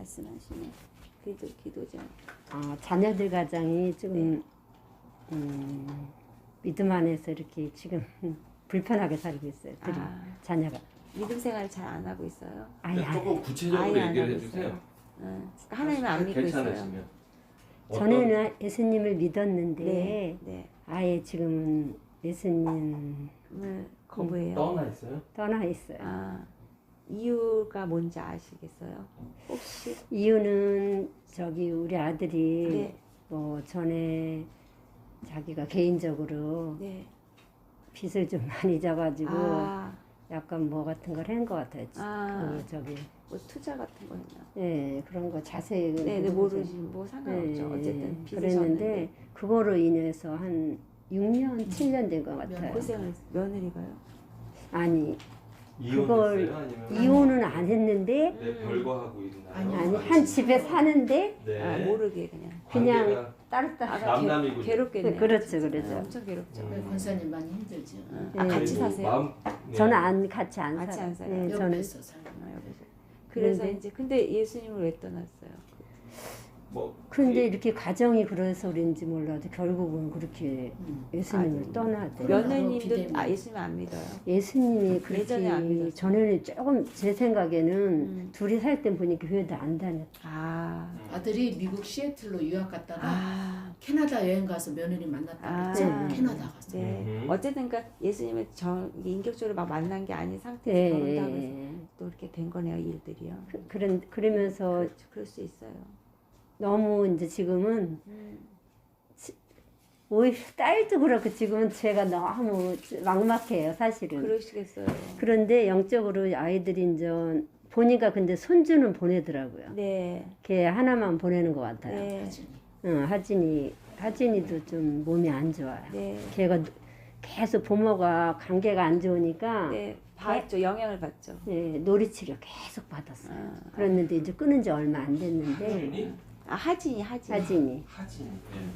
말씀하시네. 기도자. 자녀들 가정이 지금 믿음 안에서 이렇게 지금 불편하게 살고 있어요. 둘이 자녀가. 믿음 생활 잘 안 하고 있어요. 아예 안 조금 해요. 구체적으로 아예 안 얘기를 하고 해주세요. 있어요. 하나님을 안 믿고 있어요. 괜찮으시면. 전에는 예수님을 믿었는데 네. 아예 지금은 예수님을 거부해요. 떠나 있어요? 떠나 있어요. 이유가 뭔지 아시겠어요? 혹시? 이유는 저기 우리 아들이 네. 뭐 전에 자기가 개인적으로 네. 빚을 좀 많이 져가지고 아, 약간 뭐 같은 걸 한 것 같아요. 그 저기 뭐 투자 같은 거 했나? 예 그런 거 자세히 네, 모르지. 뭐 상관없죠. 어쨌든 빚을 그랬는데 졌는데 그거로 인해서 한 6년 7년 된 것 같아요. 고생을 며느리가요? 아니 그걸 이혼했어요? 아니면 이혼은 안 했는데 네, 별거하고 있나요? 아니 한 집에 사는데 네. 모르게 그냥. 그냥 관계가 따로따로 남남이군요. 괴롭겠네요. 그렇죠, 진짜. 그렇죠. 엄청 괴롭죠. 권사님 많이 힘들죠. 같이 그리고 사세요? 네. 저는 안 같이 안 같이 살아요. 안 살아요? 네, 저는 옆에서 살고. 여기서. 그래서 그런데- 이제 근데 예수님을 왜 떠났어요? 뭐 그런데 이렇게 가정이 그래서 그런지 몰라도 결국은 그렇게 예수님을 떠나대. 며느님도 비대면. 예수님 안 믿어요. 예수님이 예전에 안 그렇게 믿었어요. 전에는 조금 제 생각에는 둘이 살 때 보니까 교회도 안 다녔다. 아들이 미국 시애틀로 유학 갔다가 캐나다 여행 가서 며느리 만났다 그랬지. 아. 캐나다 갔어. 네. 어쨌든 그러니까 예수님을 인격적으로 막 만난 게 아닌 상태에서 결혼도 하고 예. 또 이렇게 된 거네요, 일들이요. 그러면서 그렇죠. 그럴 수 있어요. 너무 이제 지금은 오히려 딸도 그렇고 지금은 제가 너무 막막해요, 사실은. 그러시겠어요. 그런데 영적으로 아이들이 이제 보니까 근데 손주는 보내더라고요. 네. 걔 하나만 보내는 것 같아요. 네. 응, 하진이도 좀 몸이 안 좋아요. 네. 걔가 계속 부모가 관계가 안 좋으니까 네. 받죠. 영향을 받죠. 예, 놀이치료 계속 받았어요. 그랬는데 이제 끊은 지 얼마 안 됐는데 하진이? 하진이. 하진이. 하진.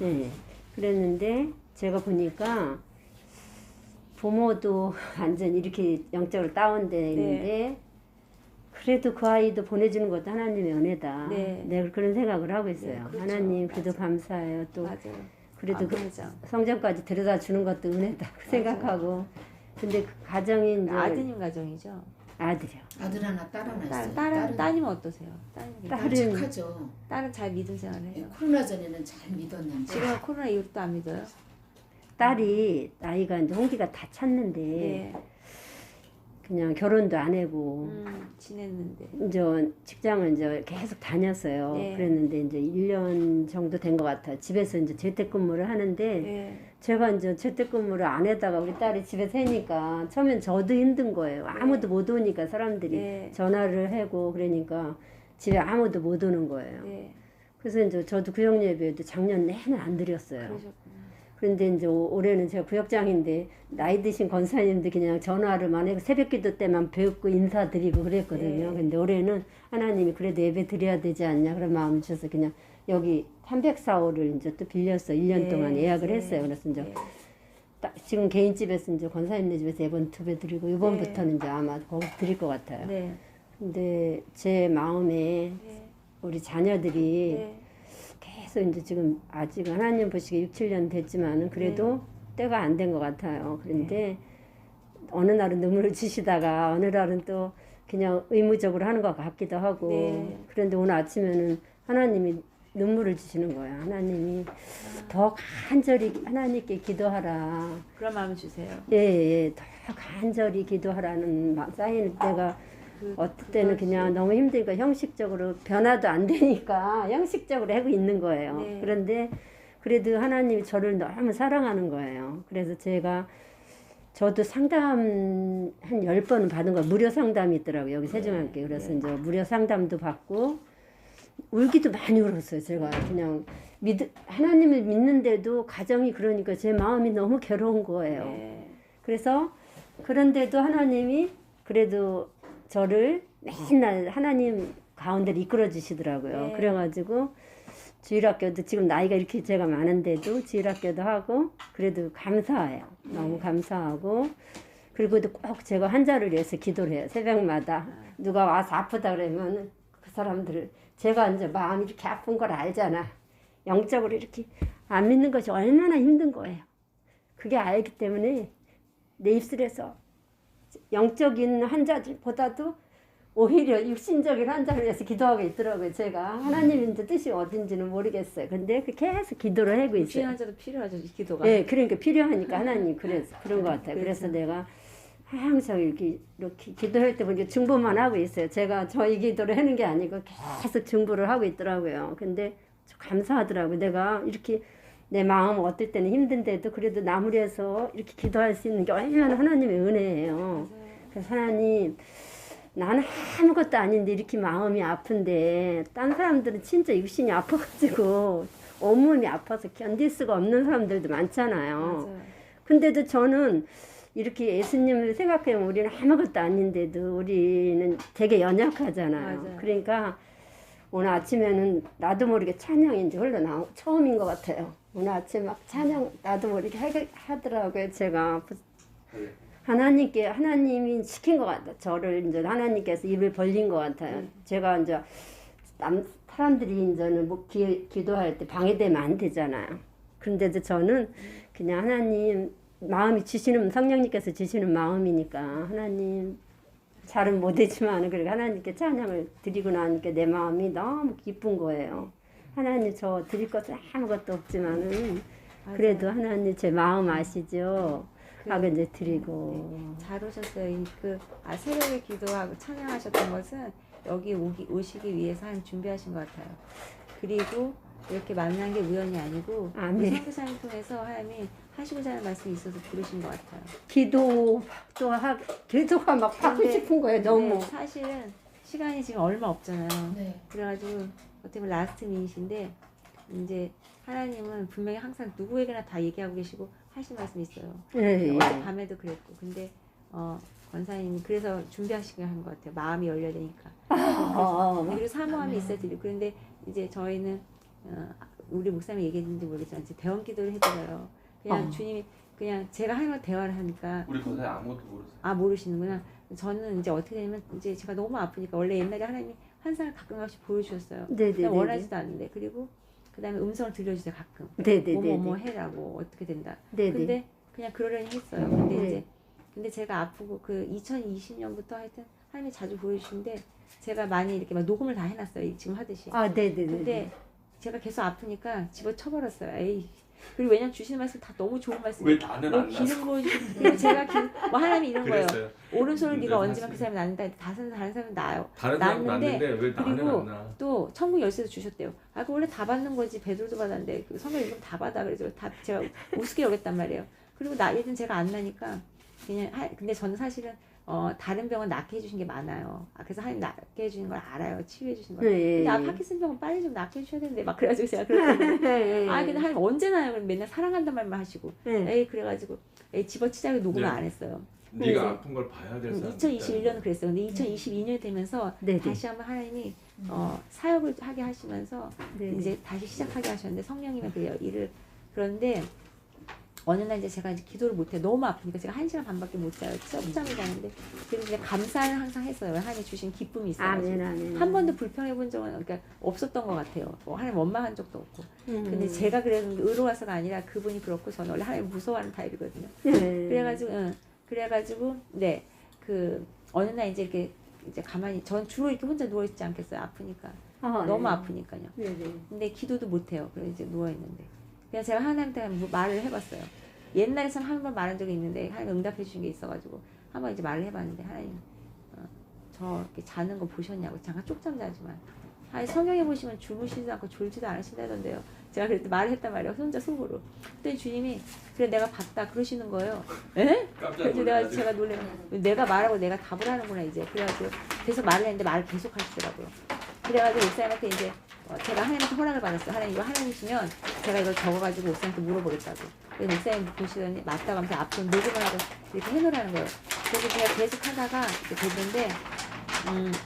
예, 그랬는데 제가 보니까 부모도 완전 이렇게 영적으로 다운돼 있는데 그래도 그 아이도 보내주는 것도 하나님의 은혜다. 네. 내가 그런 생각을 하고 있어요. 네, 그렇죠. 하나님 그래도 맞아요. 감사해요. 또 맞아요. 그래도 그 그러죠. 성전까지 데려다 주는 것도 은혜다 그 생각하고 근데 그 가정이 이제 아드님 가정이죠. 아들이요. 아들 하나, 딸 하나 있어요. 따님은 어떠세요? 따님이 딸은 착하죠. 딸은 잘 믿음 생활해요. 코로나 전에는 잘 믿었는데 지금 코로나 이후로 또 안 믿어요? 딸이 나이가 이제 홍기가 다 찼는데 네. 그냥 결혼도 안 하고 지냈는데. 이제 직장을 이제 계속 다녔어요. 네. 그랬는데 이제 1년 정도 된 것 같아요. 집에서 이제 재택근무를 하는데 네. 제가 이제 재택근무를 안 하다가 우리 딸이 집에서 하니까 처음엔 저도 힘든 거예요. 아무도 못 오니까 사람들이 네. 전화를 하고 그러니까 집에 아무도 못 오는 거예요. 네. 그래서 이제 저도 구역 예배도 작년 내내 안 드렸어요. 그러셨구나. 그런데 이제 올해는 제가 구역장인데 나이 드신 권사님들 그냥 전화로만 해고 새벽기도 때만 뵙고 인사드리고 그랬거든요. 네. 근데 올해는 하나님이 그래도 예배 드려야 되지 않냐 그런 마음을 주셔서 그냥 여기 304호를 이제 또 빌려서 1년 네. 동안 예약을 네. 했어요. 그래서 이제 네. 지금 개인집에서 이제 권사님네 집에서 예번 2배 드리고 이번부터는 이제 아마 거기서 드릴 것 같아요. 네. 근데 제 마음에 네. 우리 자녀들이 네. 계속 이제 지금 아직 하나님 보시기에 6, 7년 됐지만은 그래도 때가 안 된 것 같아요. 그런데 어느 날은 눈물을 주시다가 어느 날은 또 그냥 의무적으로 하는 것 같기도 하고 네. 그런데 오늘 아침에는 하나님이 눈물을 주시는 거예요. 하나님이 더 간절히 하나님께 기도하라. 그런 마음을 주세요. 예, 더 간절히 기도하라는 사인을 내가 어떨 때는 그냥 너무 힘드니까 형식적으로 변화도 안 되니까 형식적으로 하고 있는 거예요. 네. 그런데 그래도 하나님이 저를 너무 사랑하는 거예요. 그래서 저도 상담 한 10번은 받은 거예요. 무료 상담이 있더라고요. 여기 세종학교에. 그래서 이제 무료 상담도 받고 울기도 많이 울었어요. 제가 그냥 하나님을 믿는데도 가정이 그러니까 제 마음이 너무 괴로운 거예요. 네. 그래서 그런데도 하나님이 그래도 저를 맨날 하나님 가운데로 이끌어 주시더라고요. 네. 그래가지고 주일학교도 지금 나이가 이렇게 제가 많은데도 주일학교도 하고 그래도 감사해요. 너무 감사하고 그리고 꼭 제가 환자를 위해서 기도를 해요. 새벽마다 누가 와서 아프다 그러면 그 사람들 제가 이제 마음이 이렇게 아픈 걸 알잖아. 영적으로 이렇게 안 믿는 것이 얼마나 힘든 거예요. 그게 알기 때문에 내 입술에서 영적인 환자들보다도 오히려 육신적인 환자를 위해서 기도하고 있더라고요. 제가 하나님 이제 뜻이 어딘지는 모르겠어요. 근데 계속 기도를 하고 육신 있어요. 환자도 필요하죠, 이 기도가. 네, 그러니까 필요하니까 하나님 그래서 그런 것 같아요. 그래서 내가 항상 이렇게 기도할 때 보니까 중보만 하고 있어요. 제가 저희 기도를 하는 게 아니고 계속 중보를 하고 있더라고요. 근데 좀 감사하더라고요. 내가 이렇게 내 마음 어떨 때는 힘든데도 그래도 나무리해서 이렇게 기도할 수 있는 게 얼마나 하나님의 은혜예요. 그래서 하나님, 나는 아무것도 아닌데 이렇게 마음이 아픈데 딴 사람들은 진짜 육신이 아파가지고 온몸이 아파서 견딜 수가 없는 사람들도 많잖아요. 맞아요. 근데도 저는 이렇게 예수님을 생각하면 우리는 아무것도 아닌데도 우리는 되게 연약하잖아요. 맞아요. 그러니까 오늘 아침에는 나도 모르게 찬양이 이제 흘러나온 처음인 것 같아요. 오늘 아침 막 찬양 나도 모르게 하더라고요. 제가 하나님이 시킨 것 같아요. 저를 이제 하나님께서 입을 벌린 것 같아요. 제가 이제 사람들이 이제는 뭐 기도할 때 방해되면 안 되잖아요. 그런데도 저는 그냥 하나님 마음이 주시는 성령님께서 주시는 마음이니까 하나님 잘은 못하지만 그리고 하나님께 찬양을 드리고 나니까 내 마음이 너무 기쁜 거예요. 하나님 저 드릴 것은 아무것도 없지만은 그래도 하나님 제 마음 아시죠? 하고 이제 드리고. 잘 오셨어요. 새벽에 기도하고 찬양하셨던 것은 여기 오시기 위해서 준비하신 것 같아요. 그리고 이렇게 만난 게 우연이 아니고 아멘. 선교사님 통해서 하나님이 하시고자 하는 말씀이 있어서 부르신 것 같아요. 기도도 계속 막 하고 근데- 싶은 거예요. 너무. 근데 사실은 시간이 지금 얼마 없잖아요. 네. 그래가지고 어떻게 보면 라스트 미닛인데 이제 하나님은 분명히 항상 누구에게나 다 얘기하고 계시고 하신 말씀이 있어요. 예, 예. 어제 밤에도 그랬고 근데 권사님이 그래서 준비하시게 한 것 같아요. 마음이 열려야 되니까. 그리고 사모함이 있어야 되고 그런데 이제 저희는 우리 목사님이 얘기했는지 모르겠지만 이제 대원 기도를 해드려요. 그냥 주님이 그냥 제가 하나님과 대화를 하니까 우리 권사님 아무것도 모르세요. 모르시는구나. 저는 이제 어떻게 되면 이제 제가 너무 아프니까 원래 옛날에 하나님이 환상을 가끔가씩 보여주셨어요. 네네네. 그냥 원하지도 않는데 그리고 그다음에 음성을 들려주세요 가끔. 네네네. 뭐뭐 해라고 어떻게 된다. 네네. 근데 그냥 그러려니 했어요. 근데 네. 근데 제가 아프고 2020년부터 하여튼 하나님이 자주 보여주시는데 제가 많이 이렇게 막 녹음을 다 해놨어요. 지금 하듯이. 네네네. 근데 제가 계속 아프니까 집어쳐버렸어요. 에이. 그리고 왜냐면 주시는 말씀 다 너무 좋은 왜 말씀이에요. 나는 뭐 안 났어? 기름 부어주시고 그리고 제가 하나님이 이런 거예요. 그랬어요. 오른손을 네가 근데 얹으면 그 사람이 낫는다. 다른 사람은 나요. 다른 사람 났는데, 났는데 왜 나는 그리고 안 나? 또 천국 열쇠도 주셨대요. 그 원래 다 받는 거지. 베드로도 받았는데 그 성경 읽으면 다 받아. 그래서 다 제가 우습게 여겼단 말이에요. 그리고 얘는 제가 안 나니까 그냥 근데 저는 사실은 다른 병은 낫게 해주신 게 많아요. 그래서 하나님 낫게 해주는 걸 알아요. 치유해 주신 걸. 네. 근데 파킨슨 병은 빨리 좀 낫게 해주셔야 되는데 막 그래가지고 제가 그랬더니 근데 하나님 언제 나요? 그럼 맨날 사랑한단 말만 하시고 에이 그래가지고 집어치자고 녹음을 네. 안 했어요. 네가 아픈 걸 봐야 될 사람. 2021년은 그랬어요. 근데 2022년이 되면서 네네. 다시 한번 하나님이 사역을 하게 하시면서 네. 이제 다시 시작하게 하셨는데 성령님의 그 일을 그런데 어느 날 이제 제가 이제 기도를 못해 너무 아프니까 제가 1시간 반밖에 못 자요. 짬짬이 자는데 그래서 이제 감사는 항상 했어요. 하나님 주신 기쁨이 있어요. 아멘 아멘. 한 번도 불평해 본 적은 그러니까 없었던 것 같아요. 하나님 원망한 적도 없고. 근데 제가 그래도 의로워서가 아니라 그분이 그렇고 저는 원래 하나님 무서워하는 타입이거든요. 그래가지고 네 어느 날 이제 이렇게 이제 가만히 전 주로 이렇게 혼자 누워 있지 않겠어요. 아프니까 너무 아프니까요. 네네. 근데 기도도 못 해요. 그래서 이제 누워 있는데 그냥 제가 하나님한테 말을 해봤어요. 옛날에 참 한 번 말한 적이 있는데 하나님 응답해 주신 게 있어가지고 한번 이제 말을 해봤는데 하나님 저 이렇게 자는 거 보셨냐고 잠깐 쪽잠 자지만 성경에 보시면 주무시지도 않고 졸지도 않으신다던데요. 제가 그랬더니 말을 했단 말이에요. 혼자 속으로. 그랬더니 주님이 그래 내가 봤다 그러시는 거예요. 에? 깜짝 그래서 제가 놀래. 내가 말하고 내가 답을 하는구나 이제. 그래가지고 계속 말을 했는데 말을 계속 하시더라고요. 그래가지고 목사님한테 이제 제가 하나님한테 허락을 받았어요. 하나님 이거 하나님이시면 제가 이걸 적어가지고 목사님한테 물어보겠다고. 그래서 목사님 보시더니 맞다고 하면서 앞으로 녹음을 하고 이렇게 해놓으라는 거예요. 그래서 제가 계속 하다가 이렇게 됐는데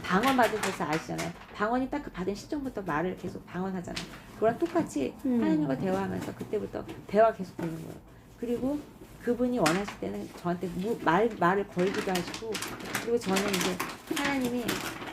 방언 받으셔서 아시잖아요. 방언이 딱 그 받은 시점부터 말을 계속 방언하잖아요. 그거랑 똑같이 하나님과 대화하면서 그때부터 대화가 계속 되는 거예요. 그리고 그분이 원하실 때는 저한테 말을 걸기도 하시고 그리고 저는 이제 하나님이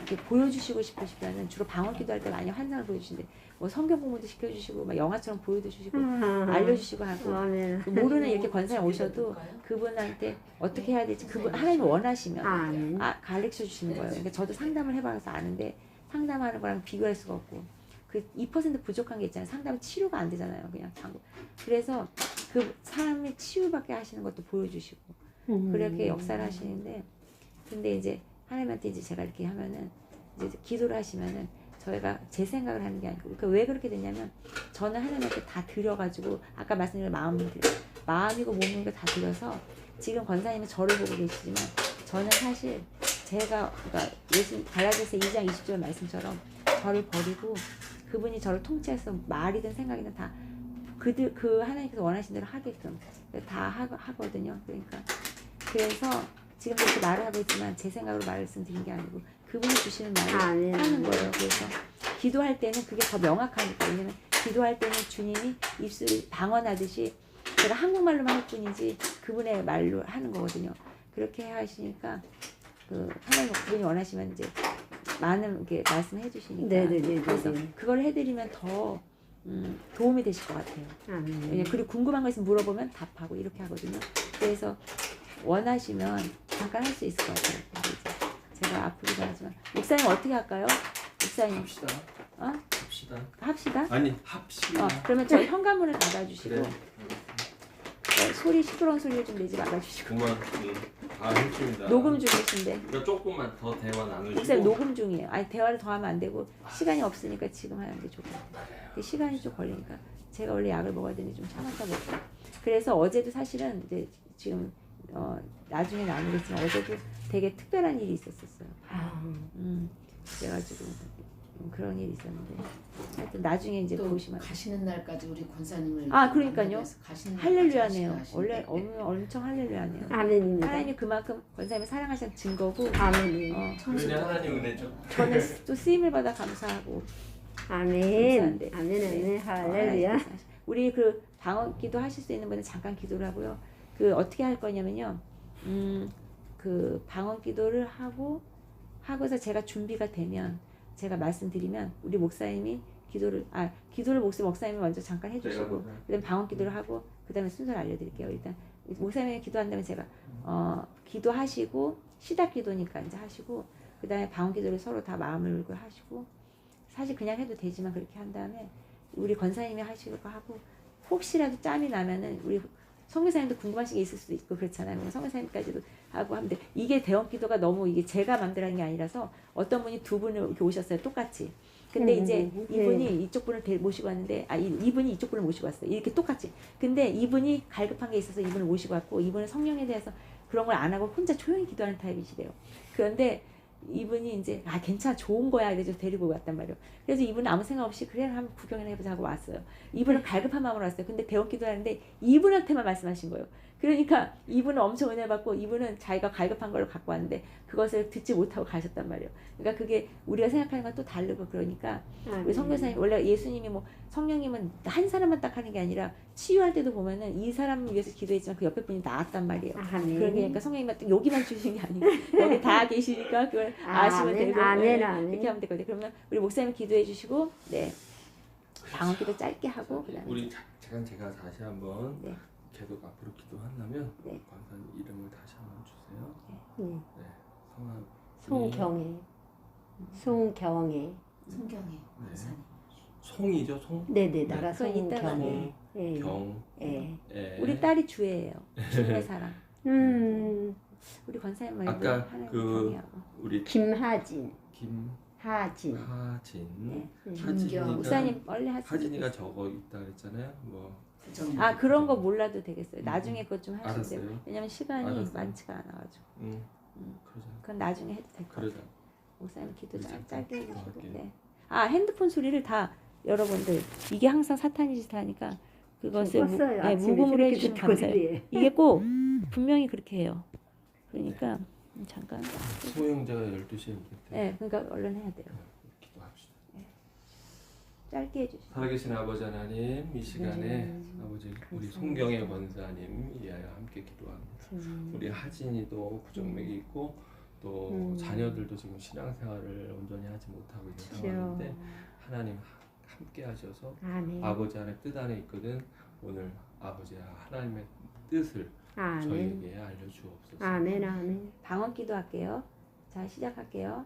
이렇게 보여주시고 싶으시면은 주로 방언 기도할 때 많이 환상을 보여주시는데 뭐 성경 공부도 시켜주시고 막 영화처럼 보여주시고 알려주시고 하고 아멘. 모르는 이렇게 권사님 오셔도 그분한테 어떻게 해야 될지 그분 하나님이 원하시면 아멘. 가르쳐 주시는 거예요. 그러니까 저도 상담을 해봐서 아는데 상담하는 거랑 비교할 수가 없고 그 2% 부족한 게 있잖아요. 상담은 치료가 안 되잖아요. 그냥 그래서 그 사람의 치유받게 하시는 것도 보여주시고 그렇게 역사를 하시는데 근데 이제 하나님한테 이제 제가 이렇게 하면은 이제 기도를 하시면은 저희가 제 생각을 하는 게 아니고 그러니까 왜 그렇게 됐냐면 저는 하나님한테 다 드려가지고 아까 말씀드린 마음이고 몸이고 다 드려서 지금 권사님은 저를 보고 계시지만 저는 사실 제가 그러니까 예수 갈라디아서 2장 20절 말씀처럼 저를 버리고 그분이 저를 통치해서 말이든 생각이든 다 그 하나님께서 원하신 대로 하게끔 다 하거든요. 그러니까 그래서 지금도 이렇게 말을 하고 있지만 제 생각으로 말씀드린 게 아니고 그분이 주시는 말을 하는 거예요. 그래서 기도할 때는 그게 더 명확하니까 왜냐면 기도할 때는 주님이 입술을 방언하듯이 제가 한국말로만 할 뿐이지 그분의 말로 하는 거거든요. 그렇게 하시니까 그 하나님 그분이 원하시면 이제 많은 게 말씀해 주시니까 네네네. 그래서 그걸 해드리면 더 도움이 되실 것 같아요. 왜냐면 그리고 궁금한 거 있으면 물어보면 답하고 이렇게 하거든요. 그래서 원하시면 잠깐 할 수 있을 것 같아요. 근데 이제 제가 아프기도 하지만 목사님 어떻게 할까요? 목사님 합시다. 합시다. 합시다. 아니 합시다. 그러면 저 현관문을 닫아주시고 그래. 소리 시끄러운 소리를 좀 내지 말아주시고 그만 다 했습니다. 녹음 중이신데 그러니까 조금만 더 대화 나누시고. 목사님 녹음 중이에요. 아니 대화를 더 하면 안 되고 시간이 없으니까 지금 하는 게 좋고 근데 시간이 좀 걸리니까 제가 원래 약을 먹어야 되는데 좀 참았다 먹고 그래서 어제도 사실은 이제 지금 나중에 나누겠지만 어제도 되게 특별한 일이 있었어요. 그래가지고 그런 일이 있었는데 하여튼 나중에 이제 또 보시면 가시는 날까지 우리 권사님을 그러니까요. 가시는 할렐루야네요. 날까지 원래 하시는데 엄청 할렐루야네요. 아멘입니다. 하나님이 그만큼 권사님을 사랑하시는 증거고 아멘. 은혜 하나님 은혜죠. 저는 또 쓰임을 받아 감사하고 아멘. 감사한데. 아멘. 아멘. 네. 할렐루야. 우리 그 방언 기도 하실 수 있는 분은 잠깐 기도를 하고요. 그 어떻게 할 거냐면요. 그 방언 기도를 하고서 제가 준비가 되면 제가 말씀드리면 우리 목사님이 기도를 목사님이 먼저 잠깐 해주시고 그다음에 방언 기도를 하고 그다음에 순서를 알려드릴게요. 일단 목사님이 기도한다면 제가 기도하시고 시작 기도니까 이제 하시고 그다음에 방언 기도를 서로 다 마음을 열고 하시고 사실 그냥 해도 되지만 그렇게 한 다음에 우리 권사님이 하시고 하고 혹시라도 짬이 나면은 우리 성교사님도 궁금하신 게 있을 수도 있고 그렇잖아요. 성교사님까지도 하고 하는데 이게 대원 기도가 너무 이게 제가 맘대로 하는 게 아니라서 어떤 분이 두 분을 이렇게 오셨어요. 똑같이. 근데 이제 이분이 이쪽 분을 모시고 왔는데 이분이 이쪽 분을 모시고 왔어요. 이렇게 똑같이. 근데 이분이 갈급한 게 있어서 이분을 모시고 왔고 이분은 성령에 대해서 그런 걸 안 하고 혼자 조용히 기도하는 타입이시래요. 그런데 이분이 이제 괜찮아 좋은 거야 이래서 데리고 왔단 말이에요. 그래서 이분은 아무 생각 없이 그래 한번 구경이나 해보자 하고 왔어요. 이분은 갈급한 마음으로 왔어요. 근데 대원 기도하는데 이분한테만 말씀하신 거예요. 그러니까 이분은 엄청 은혜 받고 이분은 자기가 갈급한 걸 갖고 왔는데 그것을 듣지 못하고 가셨단 말이에요. 그러니까 그게 우리가 생각하는 건 또 다르고 그러니까 우리 성교사님 원래 예수님이 뭐 성령님은 한 사람만 딱 하는 게 아니라 치유할 때도 보면은 이 사람을 위해서 기도했지만 그 옆에 분이 나았단 말이에요. 그러니까 성령님은 또 여기만 주시는 게 아니고 여기 다 계시니까 그걸 아시면 되고 아멘. 이렇게 하면 되거든요. 그러면 우리 목사님 기도해 주시고 네 방언 기도 짧게 하고 그다음에 우리 제가 다시 한번 네. 계속 앞으로 기도한다면 네. 권사님 이름을 다시 한번 주세요. 네. 네. 성함 송경애. 송경애. 성경에 네. 권사님 송이죠, 송. 네네. 나라 그건 이따가 송경애. 예. 경. 예. 예. 우리 딸이 주예요. 주님의 사랑. 우리 권사님 말고 아까 하나님 그 경외하고. 우리 김하진. 하진. 네. 하진이가 목사님 원래 하신 하진이가 저거 있다 그랬잖아요. 뭐 그런 거 몰라도 되겠어요. 나중에 그것 좀 하시면 돼요. 알았어요. 왜냐면 시간이 알았어요. 많지가 않아가지고. 그러자. 그건 나중에 해도 될 것 같아요. 그러자. 목사님 기도 그러자. 짧게 해주시고. 할게요. 네. 핸드폰 소리를 다 여러분들 이게 항상 사탄이 짓 하니까 그것을 무음으로 해주시면 감사해요. 이게 꼭 분명히 그렇게 해요. 그러니까 잠깐. 소영자가 12시에 오겠대. 네, 그러니까 얼른 해야 돼요. 기도합시다. 짧게 해주시고. 살아계신 아버지 하나님, 이 시간에 아버지 우리 송경의 권사님 위하여 함께 기도합니다. 우리 하진이도 부정맥이 있고 또 자녀들도 지금 신앙생활을 온전히 하지 못하고 있는 그렇죠. 상황인데 하나님 함께 하셔서 아멘. 아버지 안에 뜻 안에 있거든. 오늘 아버지와 하나님의 뜻을 아멘. 저희에게 알려주옵소서. 아멘. 아멘. 방언 기도할게요. 자, 시작할게요.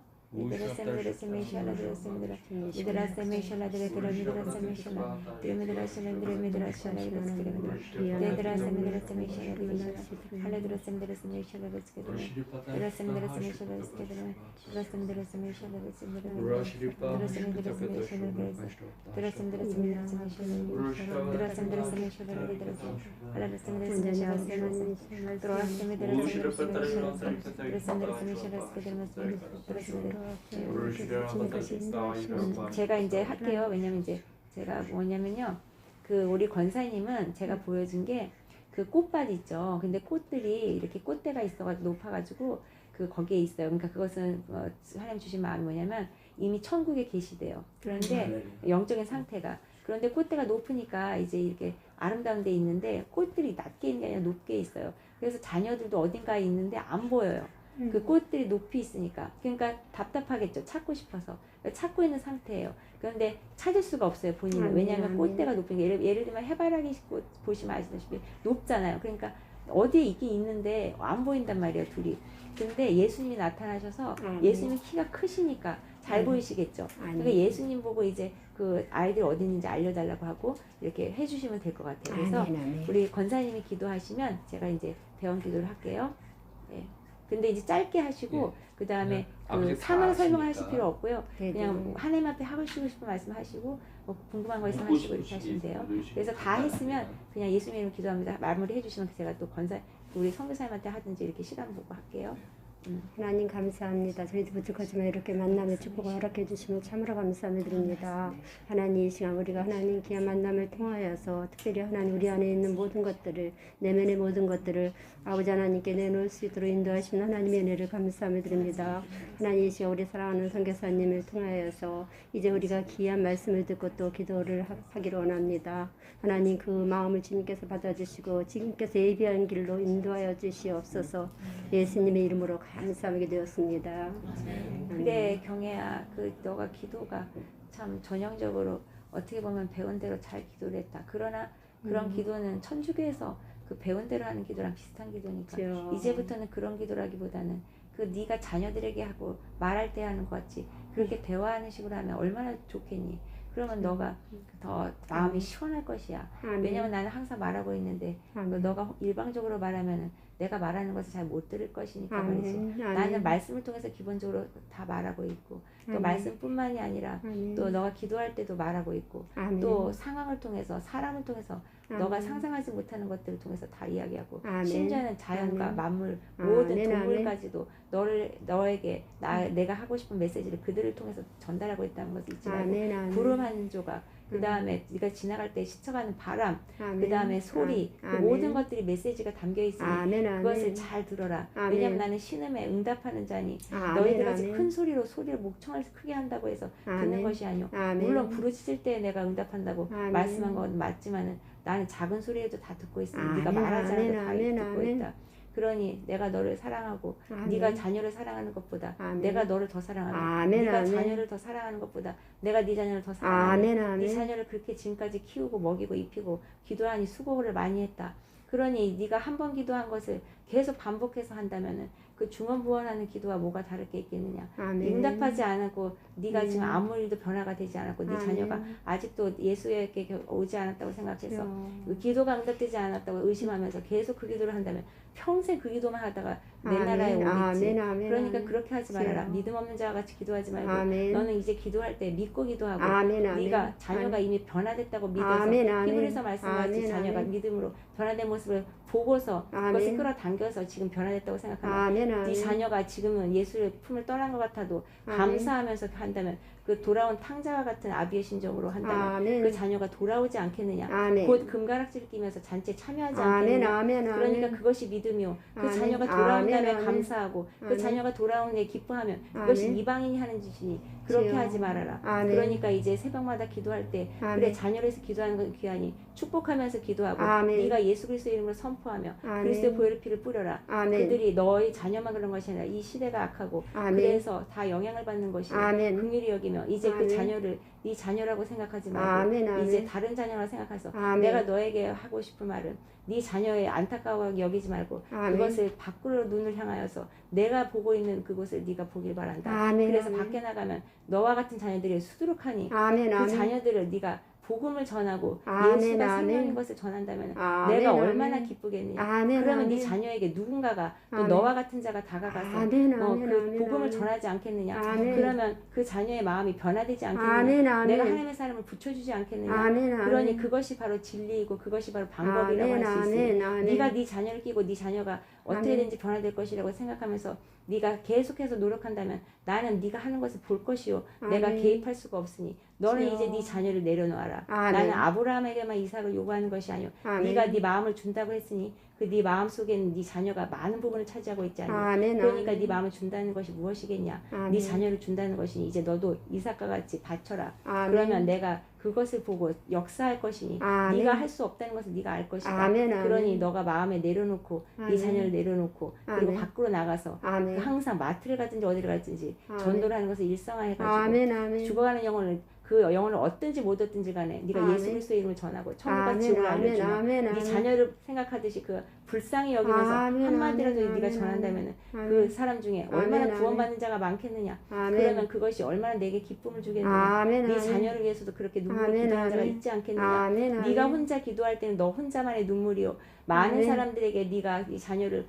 제가 이제 할게요. 왜냐면 이제 제가 뭐냐면요. 그 우리 권사님은 제가 보여준 게 그 꽃밭 있죠. 근데 꽃들이 이렇게 꽃대가 있어가지고 높아가지고 그 거기에 있어요. 그러니까 그것은 하나님 주신 마음이 뭐냐면 이미 천국에 계시대요. 그런데 영적인 상태가 그런데 꽃대가 높으니까 이제 이렇게 아름다운 데 있는데 꽃들이 낮게 있는 게 아니라 높게 있어요. 그래서 자녀들도 어딘가에 있는데 안 보여요. 그 꽃들이 높이 있으니까. 그러니까 답답하겠죠. 찾고 싶어서. 찾고 있는 상태예요. 그런데 찾을 수가 없어요. 본인은. 왜냐하면 꽃대가 높으니까. 예를 들면 해바라기 꽃 보시면 아시다시피 높잖아요. 그러니까 어디에 있긴 있는데 안 보인단 말이에요. 둘이. 근데 예수님이 나타나셔서 예수님이 키가 크시니까 잘 보이시겠죠. 그러니까 예수님 보고 이제 그 아이들 어디 있는지 알려달라고 하고 이렇게 해주시면 될 것 같아요. 그래서 우리 권사님이 기도하시면 제가 이제 대원 기도를 할게요. 예. 근데 이제 짧게 하시고 그 다음에 그 상황 설명하실 필요 없고요. 그냥 하나님 앞에 하고 싶은 말씀 하시고 뭐 궁금한 거 있으면 하시고 이렇게 하시면 돼요. 그래서 다 했으면 그냥 예수님 이름으로 기도합니다. 마무리 해주시면 제가 또 우리 선교사님한테 하든지 이렇게 시간 보고 할게요. 하나님 감사합니다. 저희도 부족하지만 이렇게 만남의 축복을 허락해 주시면 참으로 감사함을 드립니다. 하나님 이 시간 우리가 하나님 귀한 만남을 통하여서 특별히 하나님 우리 안에 있는 모든 것들을 내면의 모든 것들을 아버지 하나님께 내놓을 수 있도록 인도하시는 하나님의 은혜를 감사함을 드립니다. 하나님 이 시간 우리 사랑하는 선교사님을 통하여서 이제 우리가 귀한 말씀을 듣고 또 기도를 하기를 원합니다. 하나님 그 마음을 주님께서 받아주시고 주님께서 예비한 길로 인도하여 주시옵소서. 예수님의 이름으로 감사하게 되었습니다. 근데 경혜야, 그 너가 기도가 참 전형적으로 어떻게 보면 배운 대로 잘 기도를 했다. 그러나 그런 기도는 천주교에서 그 배운 대로 하는 기도랑 비슷한 기도니까 그렇죠. 이제부터는 그런 기도라기보다는 그 네가 자녀들에게 하고 말할 때 하는 것 같이 그렇게 대화하는 식으로 하면 얼마나 좋겠니? 그러면 너가 더 마음이 시원할 것이야. 왜냐면 나는 항상 말하고 있는데 너가 일방적으로 말하면은 내가 말하는 것을 잘 못 들을 것이니까 말이지. 나는 말씀을 통해서 기본적으로 다 말하고 있고 또 말씀뿐만이 아니라 또 너가 기도할 때도 말하고 있고 또 상황을 통해서 사람을 통해서 너가 상상하지 못하는 것들을 통해서 다 이야기하고 심지어는 자연과 만물 모든 동물까지도 너에게 내가 하고 싶은 메시지를 그들을 통해서 전달하고 있다는 것을 잊지 말고 구름 한 조각 그 다음에 네가 지나갈 때 스쳐가는 바람 그 다음에 소리 그 모든 것들이 메시지가 담겨 있으니 그것을 잘 들어라. 왜냐하면 나는 신음에 응답하는 자니 너희들 같이 큰 소리로 소리를 목청을 크게 한다고 해서 듣는 것이 아니오. 물론 부르짖을 때 내가 응답한다고 말씀한 건 맞지만은 나는 작은 소리에도 다 듣고 있으니 네가 말하지 않아도 다 듣고 있다. 그러니 내가 너를 사랑하고 네가 자녀를 사랑하는 것보다 내가 너를 더 사랑하고 네가 자녀를 더 사랑하는 것보다 내가 네 자녀를 더 사랑하고 네 자녀를 그렇게 지금까지 키우고 먹이고 입히고 기도하니 수고를 많이 했다. 그러니 네가 한 번 기도한 것을 계속 반복해서 한다면은 그 중언부언하는 기도와 뭐가 다를 게 있겠느냐. 응답하지 않았고 네가 지금 아무 일도 변화가 되지 않았고 네 자녀가 아직도 예수에게 오지 않았다고 생각해서 그 기도가 응답되지 않았다고 의심하면서 계속 그 기도를 한다면 평생 그 기도만 하다가 내 나라에 오겠지. 그러니까 그렇게 하지 말아라. 믿음 없는 자와 같이 기도하지 말고 너는 이제 기도할 때 믿고 기도하고 네가 자녀가 이미 변화됐다고 믿어서 히브리서 말씀같이 자녀가 믿음으로 변화된 모습을 보고서 그것을 끌어당겨서 지금 변화됐다고 생각하면 네 자녀가 지금은 예수의 품을 떠난 것 같아도 감사하면서 한다면 그 돌아온 탕자와 같은 아비의 심정으로 한다면 아멘. 그 자녀가 돌아오지 않겠느냐. 아멘. 곧 금가락지를 끼면서 잔치에 참여하지 아멘. 않겠느냐. 아멘. 그러니까 아멘. 그것이 믿음이요. 그 아멘. 자녀가 아멘. 돌아온다면 아멘. 감사하고 그 아멘. 자녀가 돌아오는 데 기뻐하면 그것이 아멘. 이방인이 하는 짓이니 그렇게 주여. 하지 말아라. 아멘. 그러니까 이제 새벽마다 기도할 때 아멘. 그래 자녀를 위해서 기도하는 건 귀하니 축복하면서 기도하고 아멘. 네가 예수 그리스도의 이름으로 선포하며 아멘. 그리스도의 보혈의 피를 뿌려라. 아멘. 그들이 너의 자녀만 그런 것이 아니라 이 시대가 악하고 아멘. 그래서 다 영향을 받는 것이 아멘. 긍휼히 여기며 이제 그 아멘. 자녀를 네 자녀라고 생각하지 말고 아멘. 아멘. 이제 다른 자녀라 생각해서 아멘. 내가 너에게 하고 싶은 말은 네 자녀의 안타까워 여기지 말고 아멘. 그것을 밖으로 눈을 향하여서 내가 보고 있는 그곳을 네가 보길 바란다. 아멘. 그래서 아멘. 밖에 나가면 너와 같은 자녀들이 수두룩하니 아멘. 그 아멘. 자녀들을 네가 복음을 전하고 아멘, 예수가 아멘. 생명인 것을 전한다면 아멘, 내가 아멘. 얼마나 기쁘겠느냐. 아멘. 그러면 네 아멘. 자녀에게 누군가가 또 아멘. 너와 같은 자가 다가가서 아멘. 그 아멘. 아멘. 복음을 아멘. 전하지 않겠느냐. 아멘. 그러면 그 자녀의 마음이 변화되지 않겠느냐. 아멘. 아멘. 내가 하나님의 사람을 붙여주지 않겠느냐. 아멘. 아멘. 그러니 그것이 바로 진리이고 그것이 바로 방법이라고 할 수 있으니 아멘. 아멘. 네가 네 자녀를 끼고 네 자녀가 어떻게 아멘. 되는지 변화될 것이라고 생각하면서 네가 계속해서 노력한다면 나는 네가 하는 것을 볼 것이요 내가 아멘. 개입할 수가 없으니 너는 주여. 이제 네 자녀를 내려놓아라. 아멘. 나는 아브라함에게만 이삭을 요구하는 것이 아니요 아멘. 네가 네 마음을 준다고 했으니 그 네 마음 속에는 네 자녀가 많은 부분을 차지하고 있지 않니. 아멘. 그러니까 아멘. 네 마음을 준다는 것이 무엇이겠냐. 아멘. 네 자녀를 준다는 것이 이제 너도 이삭과 같이 바쳐라. 아멘. 그러면 내가 그것을 보고 역사할 것이니 아멘. 네가 할 수 없다는 것을 네가 알 것이다. 아멘. 아멘. 그러니 너가 마음에 내려놓고 네 아멘. 자녀를 내려놓고 그리고 아멘. 밖으로 나가서 아멘. 항상 마트를 가든지 어디를 가든지 아멘. 전도를 하는 것을 일상화해가지고 아멘. 아멘. 죽어가는 영혼을 그 영혼을 얻든지 못 얻든지 간에 네가 아멘. 예수 그리스도의 이름을 전하고 천국과 아멘. 지옥을 아멘. 알려주면 아멘. 네 아멘. 자녀를 생각하듯이 그 불쌍히 여기면서 아멘. 한마디라도 아멘. 네가 아멘. 전한다면 아멘. 그 사람 중에 얼마나 아멘. 구원받는 자가 많겠느냐. 아멘. 그러면 그것이 얼마나 내게 기쁨을 주겠느냐. 아멘. 네 아멘. 자녀를 위해서도 그렇게 눈물을 아멘. 기도하는 자가 아멘. 있지 않겠느냐. 아멘. 네가 아멘. 혼자 기도할 때는 너 혼자만의 눈물이요. 많은 아멘. 사람들에게 네가 이 자녀를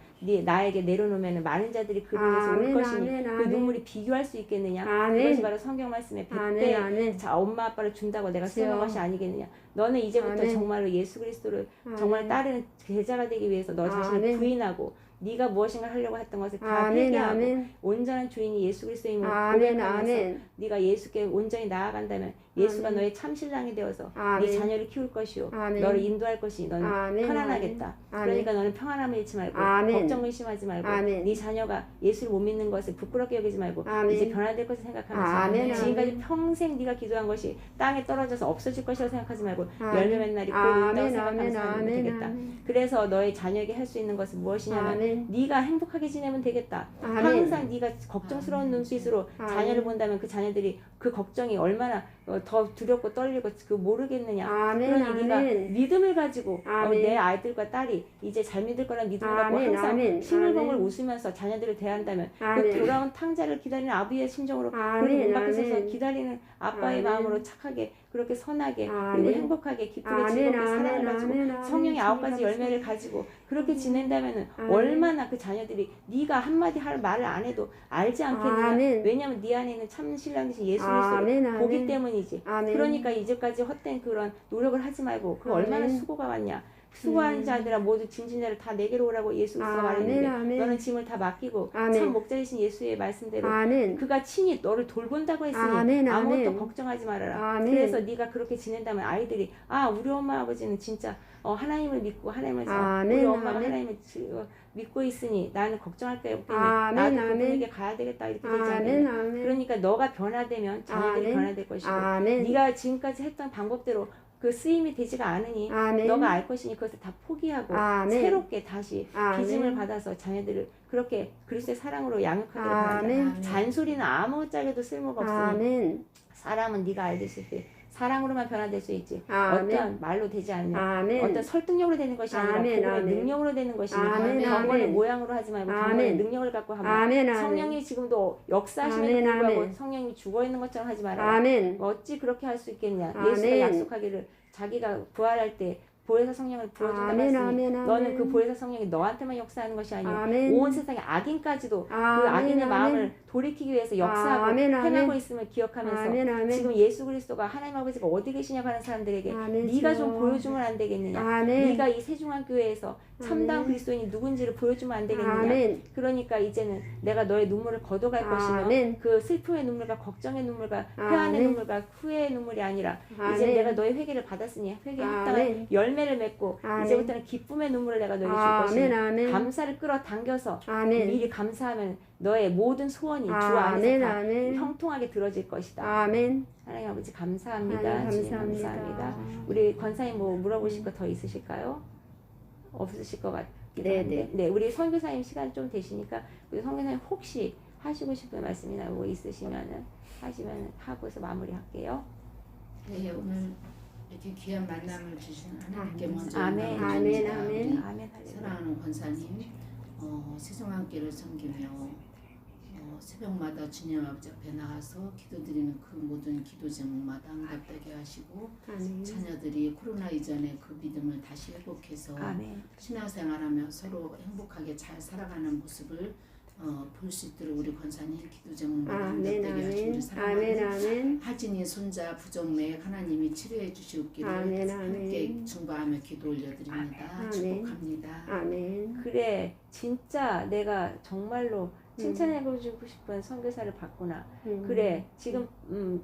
나에게 내려놓으면 많은 자들이 그를 위해서 올 아멘. 것이니 아멘. 그 아멘. 눈물이 비교할 수 있겠느냐. 아멘. 그것이 바로 성경 말씀에 아멘. 100배 아멘. 자 엄마 아빠를 준다고 내가 쓰는 주여. 것이 아니겠느냐. 너는 이제부터 아멘. 정말로 예수 그리스도를 아멘. 정말 따르는 제자가 되기 위해서 너 자신을 아멘. 부인하고 네가 무엇인가 하려고 했던 것을 다 아멘. 회개하고 아멘. 온전한 주인이 예수 그리스도의 이름을 아멘. 고백하면서 아멘. 네가 예수께 온전히 나아간다면 예수가 아멘. 너의 참신랑이 되어서 아멘. 네 자녀를 키울 것이요 아멘. 너를 인도할 것이니 너는 아멘. 편안하겠다. 아멘. 그러니까 너는 평안함을 잃지 말고 아멘. 걱정 의심하지 말고 아멘. 네 자녀가 예수를 못 믿는 것을 부끄럽게 여기지 말고 아멘. 이제 변화될 것을 생각하면서 아멘. 지금까지 아멘. 평생 네가 기도한 것이 땅에 떨어져서 없어질 것이라고 생각하지 말고 아멘. 열매 맺는 날이 곧 아멘. 있다고 아멘. 생각하면서 살면 아멘. 되겠다. 아멘. 그래서 너의 자녀에게 할 수 있는 것은 무엇이냐면 아멘. 네가 행복하게 지내면 되겠다. 아멘. 항상 네가 걱정스러운 눈빛으로 아멘. 자녀를 본다면 그 자녀들이 그 걱정이 얼마나 더 두렵고 떨리고 그 모르겠느냐. 아멘. 그러니 네가 아멘. 믿음을 가지고 아멘. 내 아이들과 딸이 이제 잘 믿을 거라는 믿음을 갖고 아멘. 항상 아멘. 싱글벙글 아멘. 웃으면서 자녀들을 대한다면 그 아멘. 돌아온 탕자를 기다리는 아비의 심정으로 그리고 아멘. 문 밖에서 아멘. 기다리는 아빠의 아멘. 마음으로 착하게 그렇게 선하게 아멘. 그리고 행복하게 기쁘게 아멘. 즐겁게 아멘. 사랑을 가지고 아멘. 아멘. 성령의 9가지 주님 열매를 가지고 그렇게 지낸다면은 아멘. 얼마나 그 자녀들이 네가 한마디 할 말을 안 해도 알지 않겠느냐. 아멘. 왜냐하면 네 안에 있는 참 신랑이신 예수 아멘. 그리스도를 보기 아멘. 때문이지. 아멘. 그러니까 이제까지 헛된 그런 노력을 하지 말고 그 얼마나 아멘. 수고가 많냐. 수고하는 자들아 모두 진진자를 다 내게로 오라고 예수 그리스도가 말했는데 아멘. 너는 짐을 다 맡기고 아멘. 참 목자이신 예수의 말씀대로 아멘. 그가 친히 너를 돌본다고 했으니 아멘. 아무것도 아멘. 걱정하지 말아라. 아멘. 그래서 네가 그렇게 지낸다면 아이들이 우리 엄마 아버지는 진짜 하나님을 믿고 하나님을 아멘. 우리 엄마가 아멘. 하나님을 믿고 있으니 나는 걱정할 게 없겠니. 아멘. 나도 아멘. 그분에게 가야 되겠다 이렇게 되지 아멘. 않겠냐. 아멘. 그러니까 너가 변화되면 자녀들이 아멘. 변화될 것이고 아멘. 네가 지금까지 했던 방법대로 그 쓰임이 되지가 않으니 아멘. 너가 알 것이니 그것을 다 포기하고 아멘. 새롭게 다시 아멘. 빚음을 받아서 자녀들을 그렇게 그리스도의 사랑으로 양육하기를 아멘. 바란다. 잔소리는 아무 짝에도 쓸모가 없으니 아멘. 사람은 네가 알듯이 사랑으로만 변화될 수 있지. 아멘. 어떤 말로 되지 않는 아멘. 어떤 설득력으로 되는 것이 아니라 아멘. 복음의 아멘. 능력으로 되는 것이니 아멘. 경건의 아멘. 모양으로 하지 말고 아멘. 경건의 능력을 갖고 하면 아멘. 아멘. 성령이 지금도 역사하심에도 아멘. 불구하고 아멘. 성령이 죽어있는 것처럼 하지 말아라. 아멘. 어찌 그렇게 할 수 있겠냐. 아멘. 예수가 약속하기를 자기가 부활할 때 보혜사 성령을 부어준다고 아멘, 했으니 아멘, 아멘. 너는 그 보혜사 성령이 너한테만 역사하는 것이 아니오 아멘. 온 세상의 악인까지도 그 아멘, 악인의 아멘. 마음을 돌이키기 위해서 역사하고 아멘, 아멘. 행하고 있음을 기억하면서 아멘, 아멘. 지금 예수 그리스도가 하나님 아버지가 어디 계시냐고 하는 사람들에게 아멘, 네가 좀 주여. 보여주면 안 되겠느냐 아멘. 네가 이 세중앙교회에서 참다운 아멘. 그리스도인이 누군지를 보여주면 안 되겠느냐 아멘. 그러니까 이제는 내가 너의 눈물을 걷어갈 것이며 아멘. 그 슬픔의 눈물과 걱정의 눈물과 회한의 아멘. 눈물과 후회의 눈물이 아니라 이제 아멘. 내가 너의 회개를 받았으니 회개에 합당한 아멘. 열매를 맺고 아멘. 이제부터는 기쁨의 눈물을 내가 너에게 줄 아멘, 것이니 아멘. 감사를 끌어당겨서 아멘. 미리 감사하면 너의 모든 소원이 주 아멘, 안에서 다 아멘. 형통하게 들어질 것이다. 아멘. 하나님 아버지 감사합니다. 하나님 주님 감사합니다. 감사합니다. 우리 권사님 뭐 물어보실 거 더 있으실까요? 없으실 것 같기도 네, 한데 네, 우리 선교사님 시간 좀 되시니까 우리 선교사님 혹시 하시고 싶은 말씀이나 뭐 있으시면은 하시면 하고서 마무리할게요. 네, 오늘 이렇게 귀한 만남을 주신 하나님께 먼저 아멘. 영광을 아멘, 드립니다. 아멘. 우리 아멘. 할렐루야. 사랑하는 권사님, 세종함께를 섬기며 새벽마다 주님 아버지 앞에 나가서 기도드리는 그 모든 기도 제목마다 응답되게 하시고 아멘. 자녀들이 코로나 이전에 그 믿음을 다시 회복해서 아멘. 신앙생활하며 서로 행복하게 잘 살아가는 모습을 볼 수 있도록 우리 권사님 기도 제목마다 아멘, 응답되게 하시고 우리 아멘. 사랑하는 아멘, 아멘. 하진이 손자 부정맥 하나님이 치료해 주시옵기를 아멘, 함께 아멘. 중보하며 기도 올려드립니다. 아멘. 축복합니다. 아멘. 그래 진짜 내가 정말로 칭찬해주고 싶은 선교사를 봤구나. 그래 지금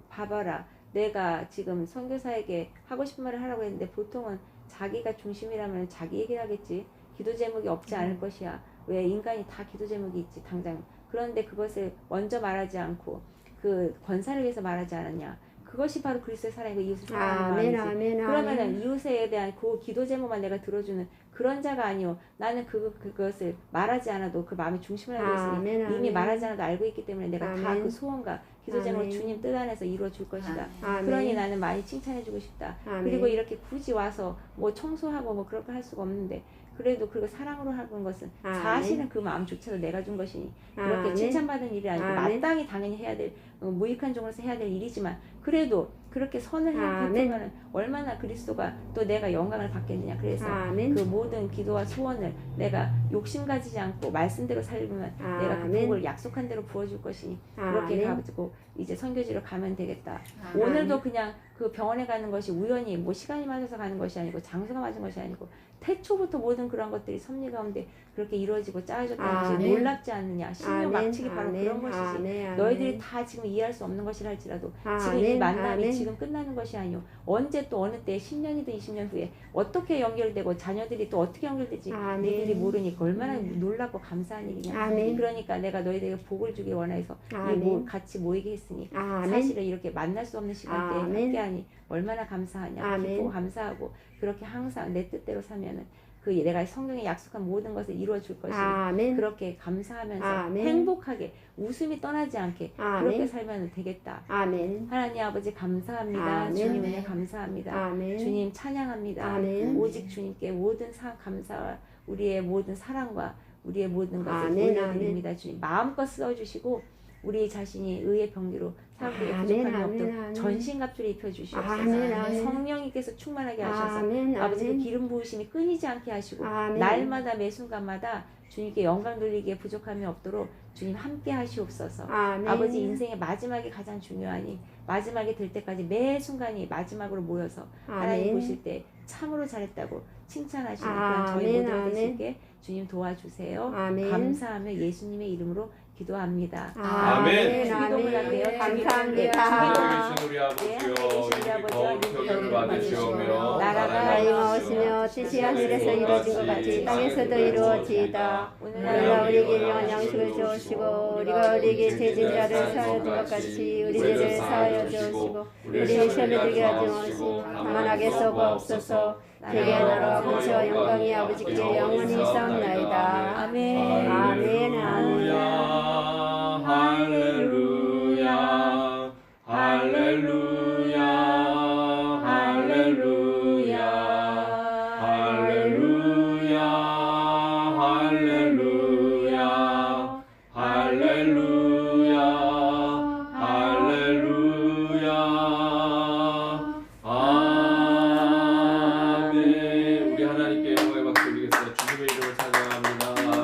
봐봐라 내가 지금 선교사에게 하고 싶은 말을 하라고 했는데 보통은 자기가 중심이라면 자기 얘기를 하겠지. 기도 제목이 없지 않을 것이야. 왜 인간이 다 기도 제목이 있지 당장. 그런데 그것을 먼저 말하지 않고 그 권사를 위해서 말하지 않았냐. 그것이 바로 그리스도의 사랑이고 이웃을 사랑하는 아멘, 마음이지. 아멘, 그러면은 아멘. 이웃에 대한 그 기도 제목만 내가 들어주는 그런 자가 아니요. 나는 그것을 말하지 않아도 그 마음의 중심을 알고 있으니 아멘, 이미 아멘. 말하지 않아도 알고 있기 때문에 내가 다 아멘. 그 소원과 기도 제목을 아멘. 주님 뜻 안에서 이루어 줄 것이다. 아멘. 그러니 나는 많이 칭찬해주고 싶다. 아멘. 그리고 이렇게 굳이 와서 뭐 청소하고 뭐 그렇게 할 수가 없는데 그래도 그리고 사랑으로 하는 것은 아멘. 사실은 그 마음조차도 내가 준 것이니 그렇게 아멘. 칭찬받은 일이 아니고 아멘. 마땅히 당연히 해야 될 무익한 종으로서 해야 될 일이지만 그래도 그렇게 선을 아멘. 해주면 얼마나 그리스도가 또 내가 영광을 받겠느냐. 그래서 아멘. 그 모든 기도와 소원을 내가 욕심 가지지 않고 말씀대로 살면 내가 그 아멘. 복을 약속한 대로 부어줄 것이니 그렇게 아멘. 가지고 이제 선교지로 가면 되겠다. 아멘. 오늘도 그냥 그 병원에 가는 것이 우연히 뭐 시간이 맞아서 가는 것이 아니고 장소가 맞은 것이 아니고 태초부터 모든 그런 것들이 섭리 가운데 그렇게 이루어지고 짜여졌다는 것이 아멘. 놀랍지 않느냐. 신령 막치기 바로 아멘. 그런 것이지. 아멘, 아멘. 너희들이 다 지금 이해할 수 없는 것이라 할지라도 지금 이 아멘, 만남이 아멘. 지금 끝나는 것이 아니오. 언제 또 어느 때 10년이든 20년 후에 어떻게 연결되고 자녀들이 또 어떻게 연결되지 아멘. 너희들이 모르니까 얼마나 놀랍고 감사한 일이냐. 아멘. 그러니까 내가 너희들에게 복을 주길 원해서 아멘. 같이 모이게 했으니 아멘. 사실은 이렇게 만날 수 없는 시간대에 아멘. 함께하니 얼마나 감사하냐. 아멘. 기쁘고 감사하고 그렇게 항상 내 뜻대로 살면은 그 내가 성경에 약속한 모든 것을 이루어 줄 것이 아멘. 그렇게 감사하면서 아멘. 행복하게 웃음이 떠나지 않게 아멘. 그렇게 살면 되겠다. 아멘. 하나님 아버지 감사합니다. 아멘. 주님 은혜 감사합니다. 아멘. 주님 찬양합니다. 아멘. 오직 주님께 모든 감사와 우리의 모든 사랑과 우리의 모든 것을 아멘. 올려드립니다. 주님 마음껏 써주시고 우리 자신이 의의 병기로 사람들에게 아멘. 부족함이 아멘. 없도록 아멘. 전신갑주를 입혀주시옵소서. 아멘. 아멘. 성령님께서 충만하게 하셔서 아멘. 아버지 그 아멘. 기름 부으심이 끊이지 않게 하시고 아멘. 날마다 매 순간마다 주님께 영광 돌리기에 부족함이 없도록 주님 함께 하시옵소서. 아멘. 아버지 인생의 마지막이 가장 중요하니 마지막이 될 때까지 매 순간이 마지막으로 모여서 하나님 아멘. 보실 때 참으로 잘했다고 칭찬하시는 그런 아멘. 저희 모두가 아멘. 되시게 주님 도와주세요. 아멘. 감사하며 예수님의 이름으로 기도합니다. 아멘. 기도를 할게요. 감사합니다. 계신 우리 아버지여 네, 거룩히 여김을 받으시오며 나라가 나의 마으시며 뜻이 하늘에서 이루어진 것 같이 땅에서도 이루어지이다. 오늘날 우리에게 일용할 양식을 주옵시고 우리가 우리에게 죄진 자를 사하여 준 것 같이 우리 죄를 사하여 주옵시고 우리를 시험에 들게 하지 마시고 다만 악에서 구하옵소서. 대개 나라와 권세와 영광이 아버지께 영원히 있사옵나이다. 아멘. 아멘. 아멘. 할렐루야 할렐루야 할렐루야 할렐루야 할렐루야 할렐루야 할렐루야 아멘. 감사합니다.